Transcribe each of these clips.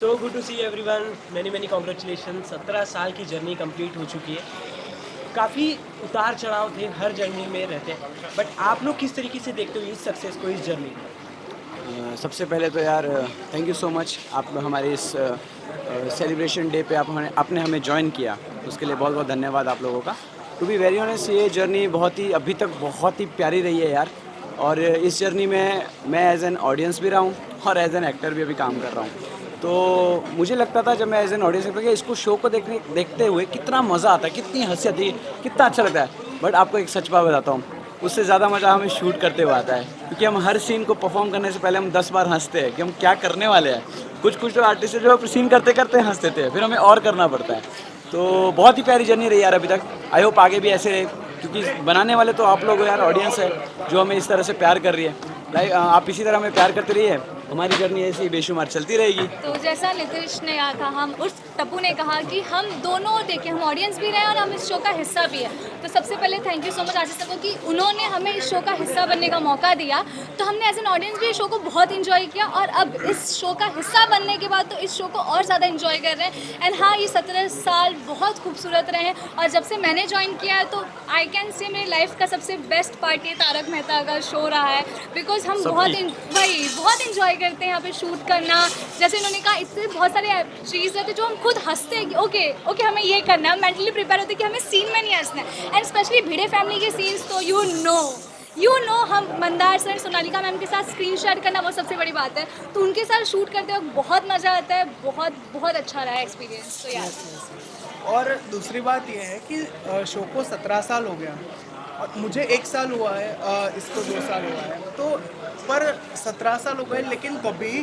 तो good to see everyone. Many many congratulation. 17 साल की जर्नी कंप्लीट हो चुकी है। काफ़ी उतार चढ़ाव थे, हर जर्नी में रहते हैं। बट आप लोग किस तरीके से देखते हो इस सक्सेस को, इस जर्नी को? सबसे पहले तो यार थैंक यू सो मच आप हमारे इस सेलिब्रेशन डे पे आपने हमें जॉइन किया उसके लिए बहुत बहुत धन्यवाद आप लोगों का। टू बी वेरी ऑनेस्ट ये जर्नी बहुत ही अभी तक बहुत ही प्यारी रही है यार। और इस जर्नी में मैं एज एन ऑडियंस भी रहा हूँ और एज एन एक्टर भी अभी काम कर रहा हूँ। तो मुझे लगता था जब मैं एज एन ऑडियंस एक्टर कि इसको शो को देखते हुए कितना मज़ा आता है, कितनी हंसी आती है, कितना अच्छा लगता है। बट आपको एक सच बात बताता हूँ, उससे ज़्यादा मज़ा हमें शूट करते हुए आता है, क्योंकि हम हर सीन को परफॉर्म करने से पहले हम 10 बार हंसते हैं कि हम क्या करने वाले हैं। कुछ कुछ जो आर्टिस्ट है जो सीन करते करते हंस देते हैं, फिर हमें और करना पड़ता है। तो बहुत ही प्यारी जर्नी रही यार अभी तक। आई होप आगे भी ऐसे रहे, क्योंकि बनाने वाले तो आप लोग हो यार, ऑडियंस है जो हमें इस तरह से प्यार कर रही है। आप इसी तरह हमें प्यार करते रहिए, हमारी जर्नी ऐसी ही बेशुमार चलती रहेगी। तो जैसा नितिश ने कहा, हम उस टप्पू ने कहा कि हम दोनों देखें, हम ऑडियंस भी रहे और हम इस शो का हिस्सा भी है। तो सबसे पहले thank you so much Ashish sir को कि उन्होंने हमें इस शो का हिस्सा बनने का मौका दिया। तो हमने एज एन ऑडियंस भी इस शो को बहुत इंजॉय किया और अब इस शो का हिस्सा बनने के बाद तो इस शो को और ज़्यादा इंजॉय कर रहे हैं। एंड हाँ, ये 17 साल बहुत खूबसूरत रहे हैं और जब से मैंने ज्वाइन किया है तो आई कैन से मेरी लाइफ का सबसे बेस्ट पार्ट ये तारक मेहता का शो रहा है। बिकॉज हम सबकी बहुत इंजॉय करते हैं यहाँ पे शूट करना। जैसे इन्होंने कहा, इतने बहुत सारे चीज़ रहते हैं जो हम खुद हंसते हैं कि ओके ओके हमें ये करना है। हम मेंटली प्रिपेयर होते हैं कि हमें सीन में नहीं हंसना है। एंड स्पेशली भिड़े फैमिली के सीन्स तो यू नो हम मंदार सर, सोनालिका मैम के साथ स्क्रीन शेयर करना वो सबसे बड़ी बात है। तो उनके साथ शूट करते वक्त बहुत मज़ा आता है। बहुत बहुत अच्छा रहा है एक्सपीरियंस। तो यार और दूसरी बात यह है कि शो को 17 साल हो गया और मुझे 1 साल हुआ है, इसको 2 साल हुआ है। तो पर 17 साल हो गए, लेकिन कभी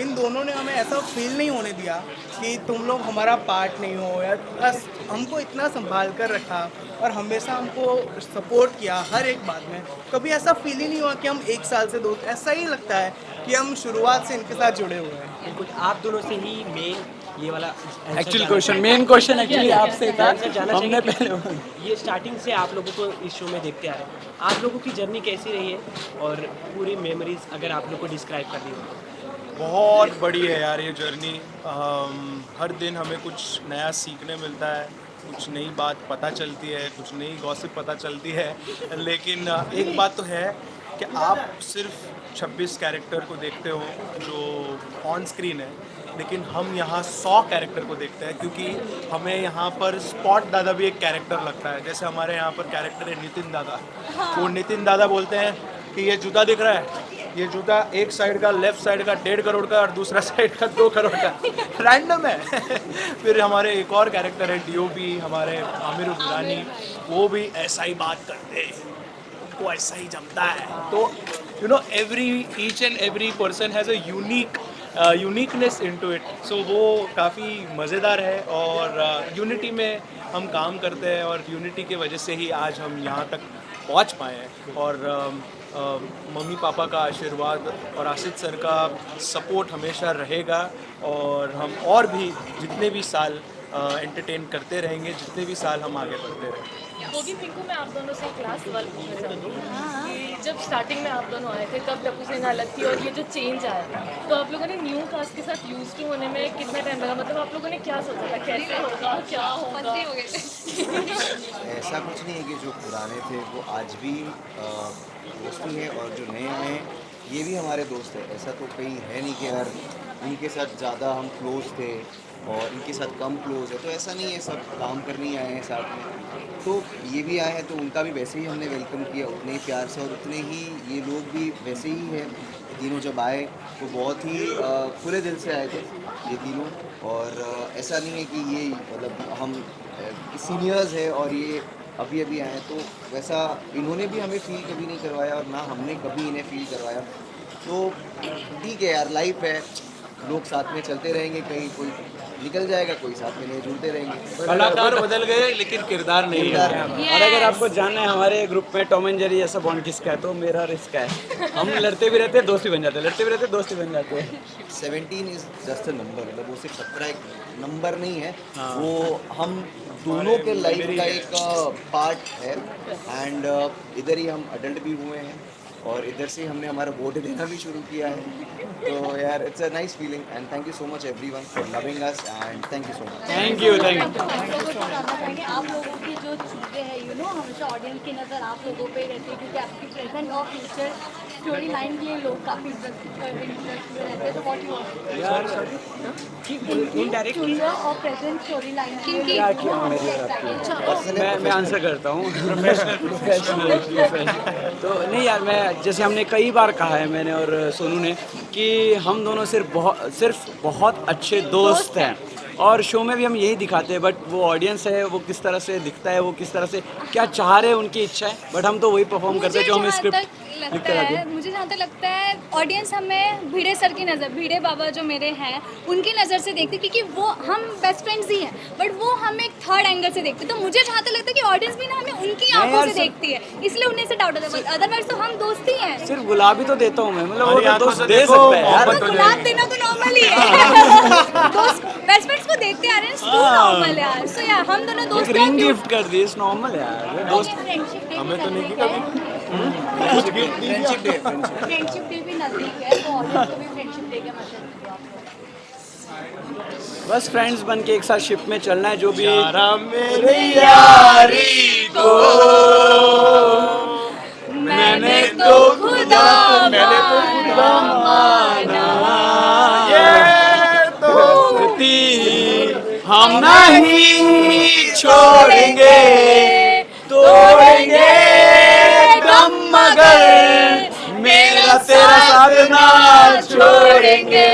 इन दोनों ने हमें ऐसा फील नहीं होने दिया कि तुम लोग हमारा पार्ट नहीं हो। या बस हमको इतना संभाल कर रखा और हमेशा हमको सपोर्ट किया हर एक बात में। कभी ऐसा फील ही नहीं हुआ कि हम 1 साल से दोस्त, ऐसा ही लगता है कि हम शुरुआत से इनके साथ जुड़े हुए हैं। बिल्कुल, आप दोनों से ही मेन ये वाला आंसर एक्चुअल जानना क्वेश्चन, चाहेंगे। मेन क्वेश्चन एक्चुअली आपसे था। आंसर जानना हमने चाहेंगे पहले क्योंकि ये स्टार्टिंग से आप लोगों को इस शो में देखते आ रहे हैं। आप लोगों की जर्नी कैसी रही है और पूरी मेमोरीज अगर आप लोग को डिस्क्राइब कर दी हो। बहुत बड़ी है यार ये जर्नी। हर दिन हमें कुछ नया सीखने मिलता है, कुछ नई बात पता चलती है, कुछ नई गॉसिप पता चलती है। लेकिन एक बात तो है कि आप सिर्फ 26 कैरेक्टर को देखते हो जो ऑन स्क्रीन है, लेकिन हम यहाँ 100 कैरेक्टर को देखते हैं, क्योंकि हमें यहाँ पर स्पॉट दादा भी एक कैरेक्टर लगता है। जैसे हमारे यहाँ पर कैरेक्टर है नितिन दादा। वो नितिन दादा बोलते हैं कि ये जूता दिख रहा है, ये जूता एक साइड का, लेफ्ट साइड का 1.5 करोड़ का और दूसरा साइड का 2 करोड़ का, रैंडम है। फिर हमारे एक और कैरेक्टर है डीओपी, हमारे आमिर दुरानी। वो भी ऐसा ही बात करते हैं, उनको ऐसा ही जमता है। तो you know every each and every person has a uniqueness into it. So वो काफ़ी मज़ेदार है और यूनिटी में हम काम करते हैं और यूनिटी की वजह से ही आज हम यहाँ तक पहुँच पाए हैं। और मम्मी पापा का आशीर्वाद और आसिफ सर का सपोर्ट हमेशा रहेगा और हम और भी जितने भी साल एंटरटेन करते रहेंगे, जितने भी साल हम आगे बढ़ते रहेंगे। होगी पिंकू, मैं आप दोनों से एक लास्ट सवाल पूछना चाहती हूँ कि जब स्टार्टिंग में आप दोनों आए थे तब टप्पू सेन अलग थी और ये जो चेंज आया तो आप लोगों ने न्यू कास्ट के साथ यूज टू होने में कितना टाइम लगा? मतलब आप लोगों ने क्या सोचा था, कैसे होगा, क्या होगा? मंत्री हो गए थे। ऐसा कुछ नहीं है कि जो पुराने थे वो आज भी दोस्त ही हैं और जो नए आए हैं ये भी हमारे दोस्त हैं। ऐसा तो कहीं है नहीं कि यार इनके साथ ज़्यादा हम क्लोज थे और इनके साथ कम क्लोज है, तो ऐसा नहीं है। सब काम करने ही आए हैं साथ में, तो ये भी आए हैं तो उनका भी वैसे ही हमने वेलकम किया उतने ही प्यार से, और उतने ही ये लोग भी वैसे ही हैं। तीनों जब आए तो बहुत ही खुले दिल से आए थे ये तीनों। और ऐसा नहीं है कि ये मतलब हम सीनियर्स हैं और ये अभी अभी आए हैं, तो वैसा इन्होंने भी हमें फील कभी नहीं करवाया और ना हमने कभी इन्हें फील करवाया। तो ठीक है यार, लाइफ है, लोग साथ में चलते रहेंगे, कहीं कोई निकल जाएगा, कोई साथ में नहीं, जुड़ते रहेंगे। कलाकार बदल गए लेकिन किरदार नहीं किरदार है। नहीं। और अगर आपको जानना है हमारे ग्रुप में टॉम एंड जेरी ऐसा बॉन्ड किसका है, तो मेरा और इसका है। हम लड़ते भी रहते हैं, दोस्त भी बन जाते हैं, लड़ते भी रहते हैं, दोस्त भी बन जाते हैं। 17 इज जस्ट अ नंबर, मतलब वो सिर्फ 17 एक नंबर नहीं है, वो हम दोनों के लाइफ का एक पार्ट है। एंड इधर ही हम अडल्ट भी हुए हैं और इधर से हमने हमारा वोट देना भी शुरू किया है। तो यार it's a nice feeling and thank you so much everyone for loving us and thank you so much. Thank you. आप लोगों को जानना चाहेंगे, आप लोगों की जो चीज़ें हैं हमेशा ऑडियंस की नज़र आप लोगों पे रहती है, क्योंकि आपकी प्रेजेंट और फ्यूचर स्टोरी लाइन के लिए लोग काफ़ी इंटरेस्ट रहते हैं। तो व्हाट यू यार इनडायरेक्टली फ्यूचर और प्रेजेंट स्टोरी लाइन की क्या किया मेरे साथ? मैं आंसर करता हूँ। तो नहीं यार, मैं जैसे हमने कई बार कहा है, मैंने और सोनू ने, कि हम दोनों सिर्फ बहुत अच्छे दोस्त हैं और शो में भी हम यही दिखाते हैं। बट वो ऑडियंस है, वो किस तरह से दिखता है, वो किस तरह से क्या चाह रहे हैं, उनकी इच्छा है। बट हम तो वही परफॉर्म करते हैं जो हमें स्क्रिप्ट लिखते रहते हैं। मुझे जहाँ तक लगता है ऑडियंस हमें भिड़े सर की नज़र, भिड़े बाबा जो मेरे हैं उनकी नज़र से देखती, क्योंकि वो हम बेस्ट फ्रेंड्स ही हैं, बट वो हमें एक थर्ड एंगल से देखते। तो मुझे जहाँ तक लगता है कि ऑडियंस भी ना हमें उनकी आंखों से देखती है, इसलिए उन्हें से डाउट होता है। अदरवाइज तो हम दोस्त ही हैं। सिर्फ गुलाब ही तो देता हूँ मैं, मतलब वो हमारी तो आंखों दोस्त से दे देखो, सकता है यार। मोहब्बत हो गुलाब देना तो नॉर्मल ही है। दोस्त बेस्ट फ्रेंड्स को देखते आ रहे हैं, तो नॉर्मल है यार। सो यार हम दोनों दोस्त एक रिंग गिफ्ट कर दी, नॉर्मल है यार, वो दोस्त। हमें तो नहीं की कभी। फ्रेंडशिप डे फ्रेंडशिप डे भी नजदीक है, तो ऑडियंस को भी फ्रेंडशिप डे के मैसेज दीजिए आप लोग। बस फ्रेंड्स बन के एक साथ शिप में चलना है, जो भी मेरे यारी को मैंने तो खुदा माना, हम नहीं छोड़ेंगे, तोड़ेंगे दम, मगर मेरा तेरा साथ ना छोड़ेंगे।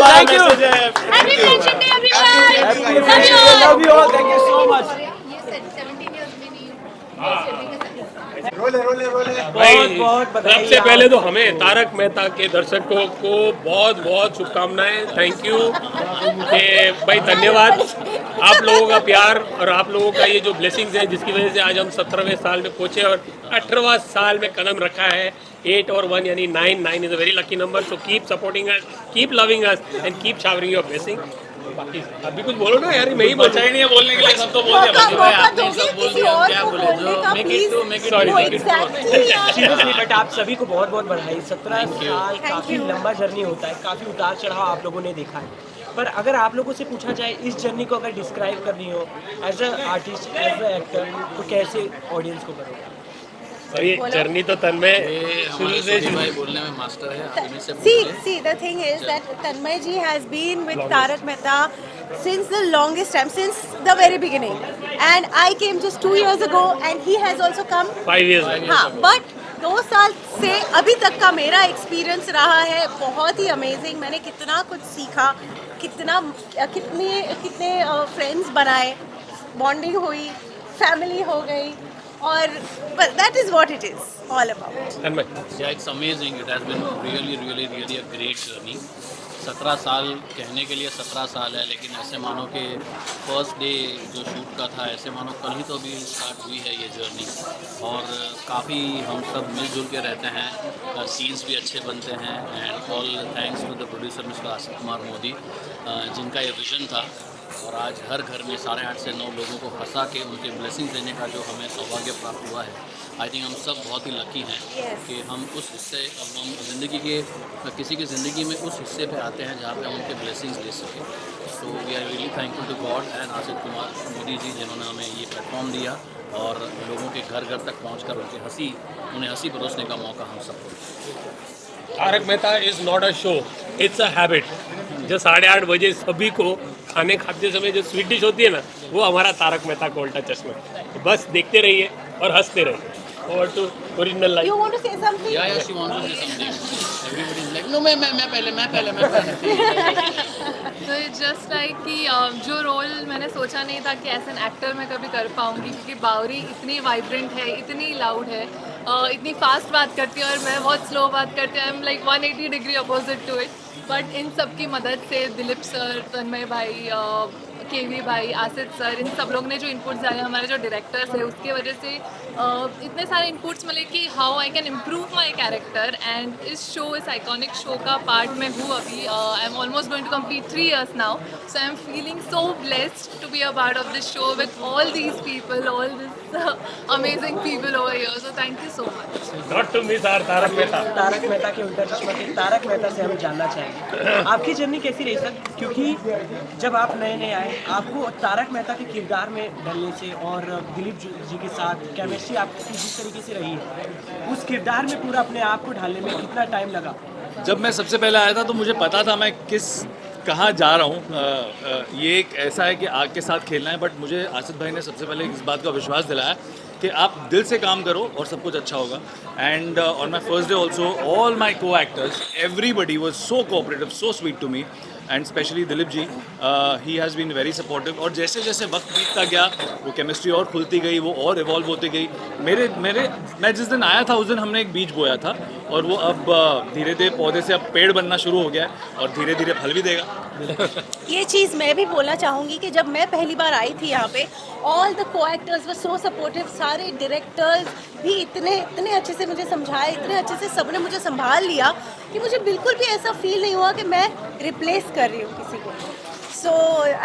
Thank you, happy friendship day everyone. Love you all, thank you so much. ये 17 इयर्स में नहीं बहुत बधाई। सबसे पहले तो हमें तारक मेहता के दर्शकों को बहुत बहुत शुभकामनाएं। थैंक यू भाई, धन्यवाद। आप लोगों का प्यार और आप लोगों का ये जो ब्लेसिंग्स हैं, जिसकी वजह से आज हम 17वें साल में पहुंचे और 18वां साल में कदम रखा है। 8 और 1 यानी 9 is a very lucky number. So keep supporting us, keep loving us and keep showering your blessing. बाकी अभी कुछ बोलो ना यार, मैं ही बचा ही नहीं है बोलने के लिए, सब तो बोल दिया। सीरियसली बट आप सभी को बहुत बहुत बधाई। 17 साल काफ़ी लंबा जर्नी होता है, काफ़ी उतार चढ़ाव आप लोगों ने देखा है। पर अगर आप लोगों से पूछा जाए इस जर्नी को अगर डिस्क्राइब करनी हो as a artist, as a actor, तो कैसे ऑडियंस को करोगे? और ये जर्नी तो तन्मय शुरू से बोलने में मास्टर है। See, the thing is that Tanmay ji has been with Tarak Mehta since the longest time, since the very beginning. And I came just 2 years ago, and he has also come. 5 years। हाँ, but 2 साल से अभी तक का मेरा experience रहा है बहुत ही अमेजिंग। मैंने कितना कुछ सीखा, कितने फ्रेंड्स बनाए, बॉन्डिंग हुई, फैमिली हो गई, और that is what it is all about. Tanmay, Yeah, it's amazing. It has been really a great journey. 17 साल कहने के लिए 17 साल है, लेकिन ऐसे मानो कि फर्स्ट डे जो शूट का था, ऐसे मानो कल ही तो अभी स्टार्ट हुई है ये जर्नी। और काफ़ी हम सब मिलजुल के रहते हैं, सीन्स भी अच्छे बनते हैं। And all thanks to the producer mister Asif Kumar Modi, जिनका ये विजन था। और आज हर घर में 8.5 से 9 लोगों को हंसा के उनके ब्लेसिंग देने का जो हमें सौभाग्य प्राप्त हुआ है। आई थिंक हम सब बहुत ही लकी हैं कि हम उस हिस्से, हम ज़िंदगी के किसी की ज़िंदगी में उस हिस्से पे आते हैं जहाँ पे हम उनके ब्लेसिंग्स ले सकें। So we are really thankful to God and Asif Kumar Modi ji, जिन्होंने हमें ये प्लेटफॉर्म दिया और लोगों के घर घर तक पहुँच कर उन्हें हंसी परोसने का मौका हम सबको। Tarak Mehta is not a show, it's a habit. जो 8:30 बजे सभी को खाने खाते समय जो स्वीट डिश होती है ना, वो हमारा तारक मेहता का उल्टा चश्मा। तो बस देखते रहिए और हंसते रहिए। और to original life. You want to say something? Yeah, she wants to say something. Everybody is like, no, मैं पहले। तो जस्ट लाइक कि जो रोल मैंने सोचा नहीं था कि एज एन एक्टर मैं कभी कर पाऊँगी, क्योंकि बावरी इतनी वाइब्रेंट है, इतनी लाउड है, इतनी फास्ट बात करती है और मैं बहुत स्लो बात करती हूँ। I am like 180 degree opposite to it. But इन सब की मदद से दिलीप सर, तन्मय भाई, केवी भाई, आसिफ सर, इन सब लोग ने जो इनपुट्स डाले, हमारे जो डायरेक्टर्स है, उसके वजह से इतने सारे इनपुट्स मिले कि how I can improve my character and इस शो, इस आइकॉनिक शो का पार्ट मैं हूँ अभी. I am almost going to complete 3 years now, so I am feeling so blessed to be a part of this show with all these people, all this amazing people over here. So thank you so much. Not to miss our Tarak Mehta. Tarak Mehta ke Ulta चश्मा के तारक मेहता से हम जानना चाहेंगे आपकी journey कैसी रही sir, क्योंकि जब आप नए नए आए आपको तारक मेहता के किरदार में ढलने से और दिलीप जी के साथ केमिस्ट्री आपकी जिस तरीके से रही है, उस किरदार में पूरा अपने आप को ढालने में कितना टाइम लगा? जब मैं सबसे पहले आया था तो मुझे पता था मैं कहाँ जा रहा हूँ. ये एक ऐसा है कि आग के साथ खेलना है, बट मुझे आसिफ भाई ने सबसे पहले इस बात का विश्वास दिलाया कि आप दिल से काम करो और सब कुछ अच्छा होगा. And on my first day also all my co-actors, everybody was so cooperative, so sweet to me, and specially Dilip ji, he has been very supportive. और जैसे जैसे वक्त बीतता गया वो केमिस्ट्री और खुलती गई, वो और इवॉल्व होती गई. मैं जिस दिन आया था उस दिन हमने एक बीज बोया था और वो अब धीरे धीरे पौधे से अब पेड़ बनना शुरू हो गया है और धीरे धीरे फल भी देगा. ये चीज़ मैं भी बोलना चाहूँगी कि जब मैं पहली बार आई थी यहाँ पे, ऑल द को एक्टर्स वर सो सपोर्टिव. सारे डायरेक्टर्स भी इतने अच्छे से मुझे समझाए, इतने अच्छे से सबने मुझे संभाल लिया कि मुझे बिल्कुल भी ऐसा फील नहीं हुआ कि मैं रिप्लेस कर रही हूँ किसी को. So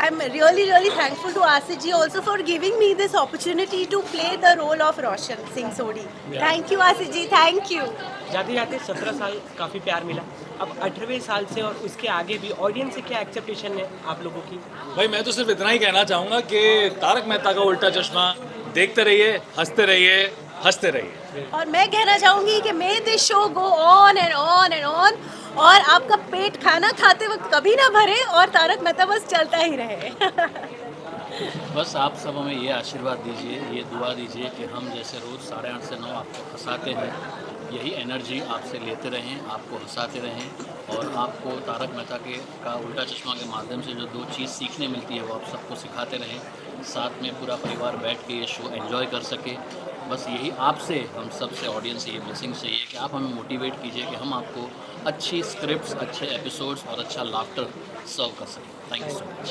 I'm really thankful to Asit ji also for giving me this opportunity to play the role of Roshan Singh Sodhi. Thank you Asit ji, thank you. जाते जाते 17 साल काफ़ी प्यार मिला, अब 18वें साल से और उसके आगे भी ऑडियंस से क्या एक्सेप्टेशन है आप लोगों की? भाई मैं तो सिर्फ इतना ही कहना चाहूँगा कि तारक मेहता का उल्टा चश्मा देखते रहिए, हंसते रहिए, हंसते रहिए. और मैं कहना चाहूँगी कि may this show go on and on and on, और आपका पेट खाना खाते वक्त कभी ना भरे और तारक मेहता बस चलता ही रहे. बस आप सब हमें ये आशीर्वाद दीजिए, ये दुआ दीजिए कि हम जैसे रोज़ 8:30 से 9 आपको हंसाते हैं, यही एनर्जी आपसे लेते रहें, आपको हंसाते रहें और आपको तारक मेहता का उल्टा चश्मा के माध्यम से जो 2 चीज़ सीखने मिलती है वो आप सबको सिखाते रहें, साथ में पूरा परिवार बैठ के ये शो एंजॉय कर सके. बस यही आपसे, हम सब से, ऑडियंस से ये ब्लेसिंग चाहिए कि आप हमें मोटिवेट कीजिए कि हम आपको अच्छी स्क्रिप्ट्स, अच्छे एपिसोड्स और अच्छा लाफ्टर सर्व कर सकें. Thank you so much.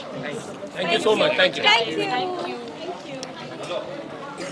Thank you so much. Thank you. Thank you.